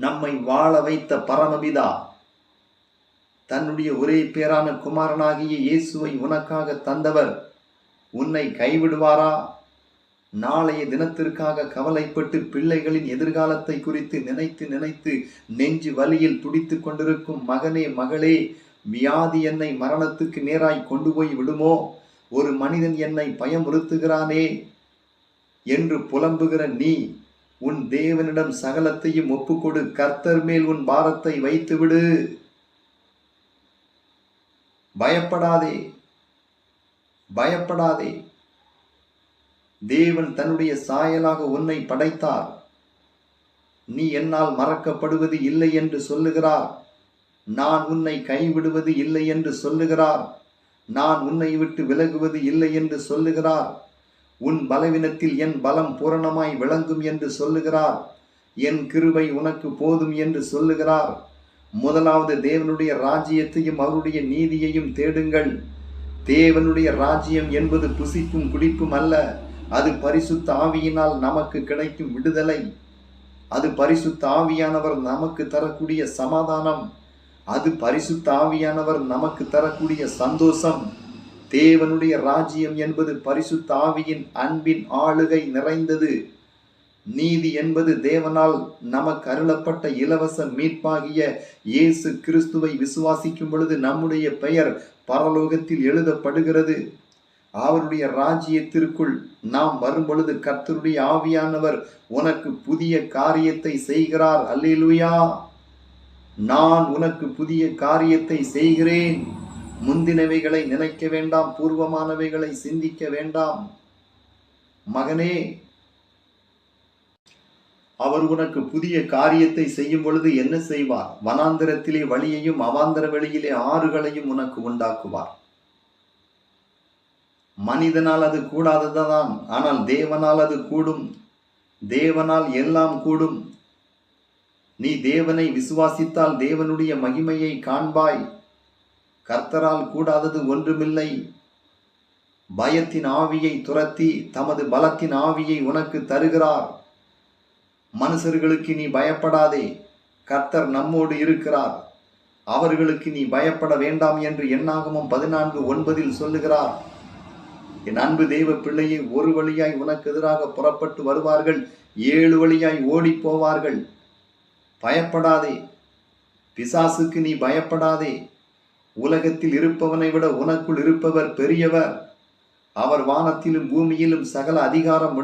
நம்மை வாழ வைத்த பரமபிதா தன்னுடைய ஒரே பேரான குமாரனாகிய இயேசுவை உனக்காக தந்தவர் உன்னை கைவிடுவாரா? நாளைய தினத்திற்காக கவலைப்பட்டு பிள்ளைகளின் எதிர்காலத்தை குறித்து நினைத்து நினைத்து நெஞ்சு வலியில் துடித்துக் கொண்டிருக்கும் மகனே, மகளே, வியாதி என்னை மரணத்துக்கு நேராய் கொண்டு போய் விடுமோ, ஒரு மனிதன் என்னை பயமுறுத்துகிறானே என்று புலம்புகிற நீ உன் தேவனிடம் சகலத்தையும் ஒப்புக்கொடு. கர்த்தர் மேல் உன் பாரத்தை வைத்துவிடு. பயப்படாதே, பயப்படாதே. தேவன் தன்னுடைய சாயலாக உன்னை படைத்தார். நீ என்னால் மறக்கப்படுவது இல்லை என்று சொல்லுகிறார். நான் உன்னை கைவிடுவது இல்லை என்று சொல்லுகிறார். நான் உன்னை விட்டு விலகுவது இல்லை என்று சொல்லுகிறார். உன் பலவீனத்தில் என் பலம் பூரணமாய் விளங்கும் என்று சொல்லுகிறார். என் கிருபை உனக்கு போதும் என்று சொல்லுகிறார். முதலாவது தேவனுடைய ராஜ்யத்தையும் அவருடைய நீதியையும் தேடுங்கள். தேவனுடைய ராஜ்யம் என்பது புசிப்பும் குடிப்பும் அல்ல. அது பரிசுத்த ஆவியினால் நமக்கு கிடைக்கும் விடுதலை. அது பரிசுத்த ஆவியானவர் நமக்கு தரக்கூடிய சமாதானம். அது பரிசுத்த ஆவியானவர் நமக்கு தரக்கூடிய சந்தோஷம். தேவனுடைய ராஜ்யம் என்பது பரிசுத்த ஆவியின் அன்பின் ஆளுகை நிறைந்தது. நீதி என்பது தேவனால் நமக்கு அருளப்பட்ட இலவச மீட்பாகிய இயேசு கிறிஸ்துவை விசுவாசிக்கும் பொழுது நம்முடைய பெயர் பரலோகத்தில் எழுதப்படுகிறது. அவருடைய ராஜ்யத்திற்குள் நாம் வரும் பொழுது கர்த்தருடைய ஆவியானவர் உனக்கு புதிய காரியத்தை செய்கிறார். அல்லேலூயா! நான் உனக்கு புதிய காரியத்தை செய்கிறேன். முந்தினவைகளை நினைக்க வேண்டாம், பூர்வமானவைகளை சிந்திக்க வேண்டாம். மகனே, அவர் உனக்கு புதிய காரியத்தை செய்யும் பொழுது என்ன செய்வார்? வனாந்தரத்திலே வழியையும் அவாந்தர வெளியிலே ஆறுகளையும் உனக்கு உண்டாக்குவார். மனிதனால் அது கூடாததுதான், ஆனால் தேவனால் அது கூடும். தேவனால் எல்லாம் கூடும். நீ தேவனை விசுவாசித்தால் தேவனுடைய மகிமையை காண்பாய். கர்த்தரால் கூடாதது ஒன்றுமில்லை. பயத்தின் ஆவியை துரத்தி தமது பலத்தின் ஆவியை உனக்கு தருகிறார். மனுஷர்களுக்கு நீ பயப்படாதே, கர்த்தர் நம்மோடு இருக்கிறார். அவர்களுக்கு நீ பயப்பட வேண்டாம் என்று என்னாகமம் 14:9 சொல்லுகிறார். என் அன்பு தெய்வ பிள்ளையை, ஒரு வழியாய் உனக்கு எதிராக புறப்பட்டு வருவார்கள், 7 வழியாய் ஓடி போவார்கள். பயப்படாதே. பிசாசுக்கு நீ பயப்படாதே. உலகத்தில் இருப்பவனை விட உனக்குள் இருப்பவர் பெரியவர். அவர் வானத்திலும் பூமியிலும் சகல அதிகாரம்